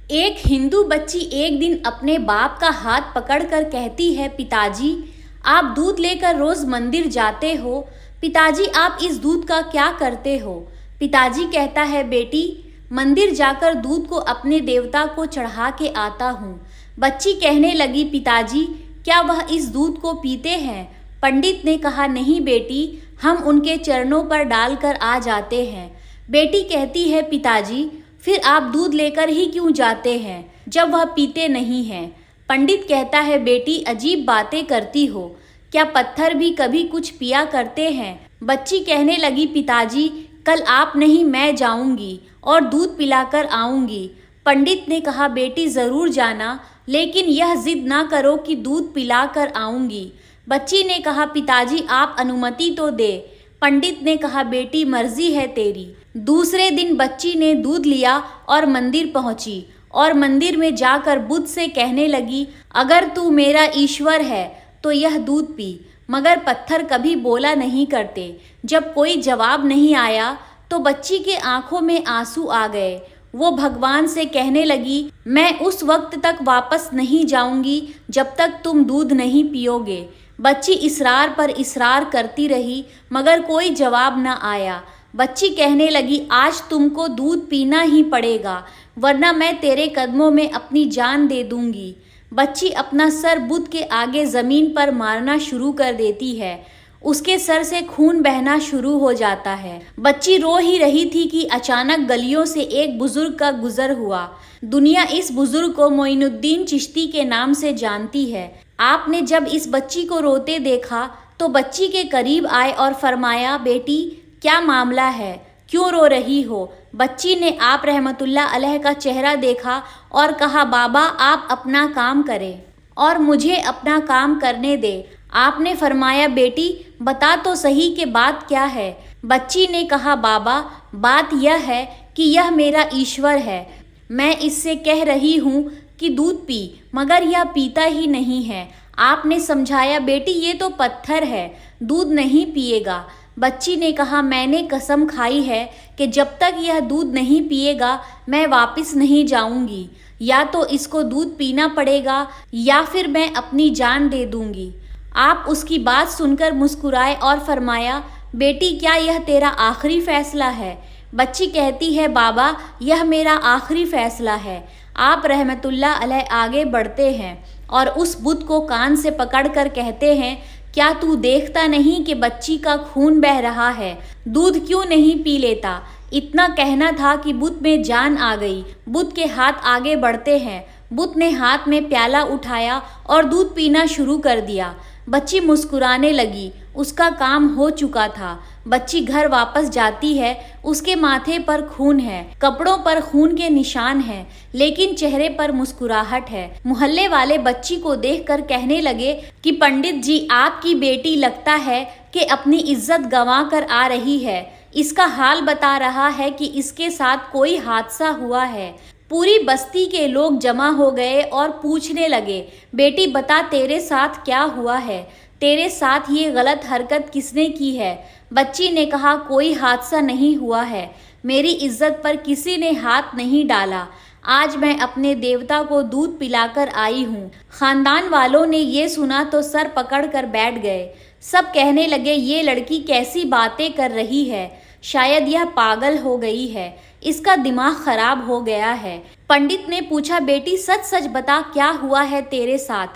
एक हिंदू बच्ची एक दिन अपने बाप का हाथ पकड़कर कहती है, पिताजी आप दूध लेकर रोज मंदिर जाते हो। पिताजी आप इस दूध का क्या करते हो? पिताजी कहता है, बेटी मंदिर जाकर दूध को अपने देवता को चढ़ा के आता हूँ। बच्ची कहने लगी, पिताजी क्या वह इस दूध को पीते हैं? पंडित ने कहा, नहीं बेटी, हम उनके चरणों पर डालकर आ जाते हैं। बेटी कहती है, पिताजी फिर आप दूध लेकर ही क्यों जाते हैं जब वह पीते नहीं हैं? पंडित कहता है, बेटी अजीब बातें करती हो, क्या पत्थर भी कभी कुछ पिया करते हैं? बच्ची कहने लगी, पिताजी कल आप नहीं मैं जाऊंगी और दूध पिलाकर आऊंगी। पंडित ने कहा, बेटी ज़रूर जाना, लेकिन यह जिद ना करो कि दूध पिलाकर आऊंगी। बच्ची ने कहा, पिताजी आप अनुमति तो दे। पंडित ने कहा, बेटी मर्जी है तेरी। दूसरे दिन बच्ची ने दूध लिया और मंदिर पहुंची और मंदिर में जाकर बुद्ध से कहने लगी, अगर तू मेरा ईश्वर है तो यह दूध पी। मगर पत्थर कभी बोला नहीं करते। जब कोई जवाब नहीं आया तो बच्ची के आंखों में आंसू आ गए। वो भगवान से कहने लगी, मैं उस वक्त तक वापस नहीं जाऊंगी जब तक तुम दूध नहीं पियोगे। बच्ची इसरार पर इसरार करती रही, मगर कोई जवाब न आया। बच्ची कहने लगी, आज तुमको दूध पीना ही पड़ेगा, वरना मैं तेरे कदमों में अपनी जान दे दूंगी। बच्ची अपना सर बुद्ध के आगे ज़मीन पर मारना शुरू कर देती है। उसके सर से खून बहना शुरू हो जाता है। बच्ची रो ही रही थी कि अचानक गलियों से एक बुजुर्ग का गुजर हुआ। दुनिया इस बुजुर्ग को मोइनुद्दीन चिश्ती के नाम से जानती है। आपने जब इस बच्ची को रोते देखा तो बच्ची के करीब आए और फरमाया, बेटी क्या मामला है, क्यों रो रही हो? बच्ची ने आप रहमतुल्लाह अलैह का चेहरा देखा और कहा, बाबा आप अपना काम करें और मुझे अपना काम करने दे। आपने फरमाया, बेटी बता तो सही कि बात क्या है? बच्ची ने कहा, बाबा बात यह है कि यह मेरा ईश्वर है। मैं इससे कह रही हूँ कि दूध पी, मगर यह पीता ही नहीं है। आपने समझाया, बेटी ये तो पत्थर है, दूध नहीं पिएगा। बच्ची ने कहा, मैंने कसम खाई है कि जब तक यह दूध नहीं पिएगा मैं वापस नहीं जाऊंगी। या तो इसको दूध पीना पड़ेगा या फिर मैं अपनी जान दे दूंगी। आप उसकी बात सुनकर मुस्कुराए और फरमाया, बेटी क्या यह तेरा आखिरी फैसला है? बच्ची कहती है, बाबा यह मेरा आखिरी फैसला है। आप रहमतुल्लाह अलैह आगे बढ़ते हैं और उस बुद्ध को कान से पकड़कर कहते हैं, क्या तू देखता नहीं कि बच्ची का खून बह रहा है? दूध क्यों नहीं पी लेता? इतना कहना था कि बुद्ध में जान आ गई। बुद्ध के हाथ आगे बढ़ते हैं। बुद्ध ने हाथ में प्याला उठाया और दूध पीना शुरू कर दिया। बच्ची मुस्कुराने लगी, उसका काम हो चुका था। बच्ची घर वापस जाती है। उसके माथे पर खून है, कपड़ों पर खून के निशान हैं, लेकिन चेहरे पर मुस्कुराहट है। मोहल्ले वाले बच्ची को देखकर कहने लगे कि पंडित जी आपकी बेटी लगता है कि अपनी इज्जत गंवा कर आ रही है। इसका हाल बता रहा है कि इसके साथ कोई हादसा हुआ है। पूरी बस्ती के लोग जमा हो गए और पूछने लगे, बेटी बता तेरे साथ क्या हुआ है? तेरे साथ ये गलत हरकत किसने की है? बच्ची ने कहा, कोई हादसा नहीं हुआ है, मेरी इज्जत पर किसी ने हाथ नहीं डाला। आज मैं अपने देवता को दूध पिलाकर आई हूँ। खानदान वालों ने ये सुना तो सर पकड़ कर बैठ गए। सब कहने लगे, ये लड़की कैसी बातें कर रही है, शायद यह पागल हो गई है, इसका दिमाग खराब हो गया है। पंडित ने पूछा, बेटी सच सच बता क्या हुआ है तेरे साथ?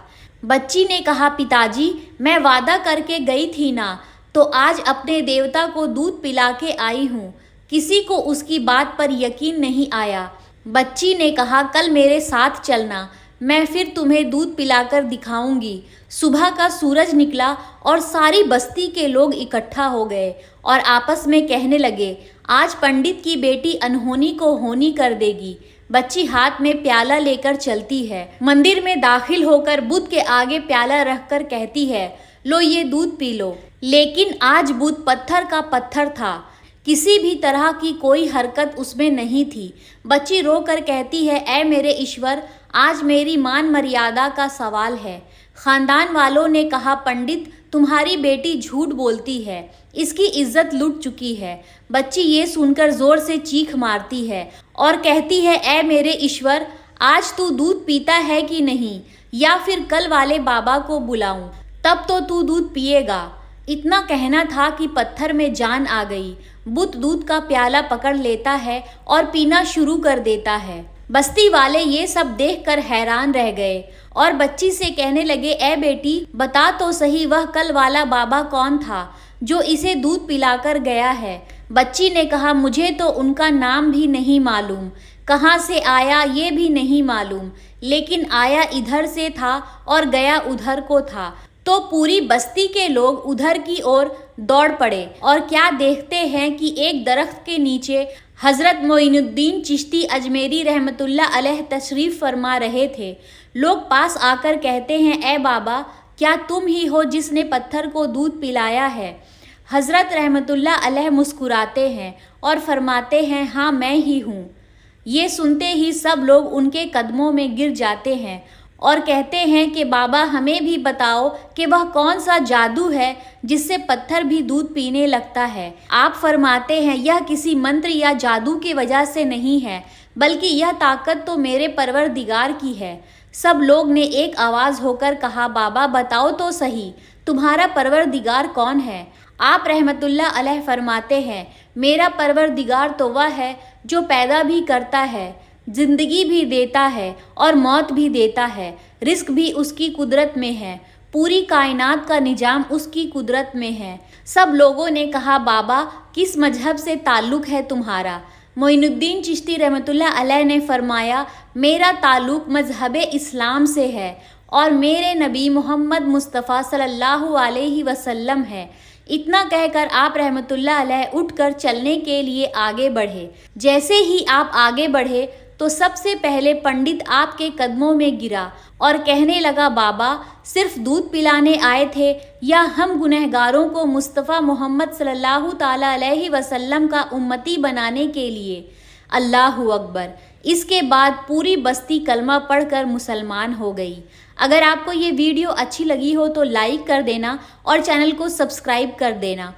बच्ची ने कहा, पिताजी मैं वादा करके गई थी ना, तो आज अपने देवता को दूध पिला के आई हूँ। किसी को उसकी बात पर यकीन नहीं आया। बच्ची ने कहा, कल मेरे साथ चलना, मैं फिर तुम्हें दूध पिलाकर दिखाऊंगी। सुबह का सूरज निकला और सारी बस्ती के लोग इकट्ठा हो गए और आपस में कहने लगे, आज पंडित की बेटी अनहोनी को होनी कर देगी। बच्ची हाथ में प्याला लेकर चलती है। मंदिर में दाखिल होकर बुद्ध के आगे प्याला रखकर कहती है, लो ये दूध पी लो। लेकिन आज बुद्ध पत्थर का पत्थर था, किसी भी तरह की कोई हरकत उसमें नहीं थी। बच्ची रोकर कहती है, ऐ मेरे ईश्वर, आज मेरी मान मर्यादा का सवाल है। खानदान वालों ने कहा, पंडित तुम्हारी बेटी झूठ बोलती है, इसकी इज्जत लुट चुकी है। बच्ची ये सुनकर जोर से चीख मारती है और कहती है, ऐ मेरे ईश्वर, आज तू दूध पीता है कि नहीं, या फिर कल वाले बाबा को बुलाऊं, तब तो तू दूध पिएगा। इतना कहना था कि पत्थर में जान आ गई। बुद्ध दूध का प्याला पकड़ लेता है और पीना शुरू कर देता है। बस्ती वाले ये सब देखकर हैरान रह गए और बच्ची से कहने लगे, ए बेटी, बता तो सही वह कल वाला बाबा कौन था जो इसे दूध पिलाकर गया है। बच्ची ने कहा, मुझे तो उनका नाम भी नहीं मालूम, कहाँ से आया ये भी नहीं मालूम, लेकिन आया इधर से था और गया उधर को था। तो पूरी बस्ती के लोग उधर की ओर दौड़ पड़े और क्या देखते हैं कि एक दरख्त के नीचे हज़रत मोइनुद्दीन चिश्ती अजमेरी रहमतुल्लाह अलैह तशरीफ़ फरमा रहे थे। लोग पास आकर कहते हैं, ए बाबा, क्या तुम ही हो जिसने पत्थर को दूध पिलाया है? हज़रत रहमतुल्लाह अलैह मुस्कुराते हैं और फरमाते हैं, हाँ मैं ही हूँ। ये सुनते ही सब लोग उनके कदमों में गिर जाते हैं और कहते हैं कि बाबा, हमें भी बताओ कि वह कौन सा जादू है जिससे पत्थर भी दूध पीने लगता है। आप फरमाते हैं, यह किसी मंत्र या जादू की वजह से नहीं है, बल्कि यह ताकत तो मेरे परवरदिगार की है। सब लोग ने एक आवाज़ होकर कहा, बाबा बताओ तो सही, तुम्हारा परवरदिगार कौन है? आप रहमतुल्लाह अलैह फरमाते हैं, मेरा परवरदिगार तो वह है जो पैदा भी करता है, जिंदगी भी देता है और मौत भी देता है। रिस्क भी उसकी कुदरत में है, पूरी कायनात का निजाम उसकी कुदरत में है। सब लोगों ने कहा, बाबा किस मजहब से ताल्लुक़ है तुम्हारा? मोइनुद्दीन चिश्ती रहमतुल्लाह अलैह ने फरमाया, मेरा ताल्लुक़ मजहब इस्लाम से है और मेरे नबी मोहम्मद मुस्तफ़ा सल्लल्लाहु अलैहि वसल्लम है। इतना कहकर आप रहमतुल्लाह अलैह उठकर चलने के लिए आगे बढ़े। जैसे ही आप आगे बढ़े तो सबसे पहले पंडित आपके कदमों में गिरा और कहने लगा, बाबा सिर्फ दूध पिलाने आए थे या हम गुनहगारों को मुस्तफ़ा मोहम्मद सल्लल्लाहु ताला अलैहि वसल्लम का उम्मती बनाने के लिए? अल्लाहु अकबर। इसके बाद पूरी बस्ती कलमा पढ़कर मुसलमान हो गई। अगर आपको ये वीडियो अच्छी लगी हो तो लाइक कर देना और चैनल को सब्सक्राइब कर देना।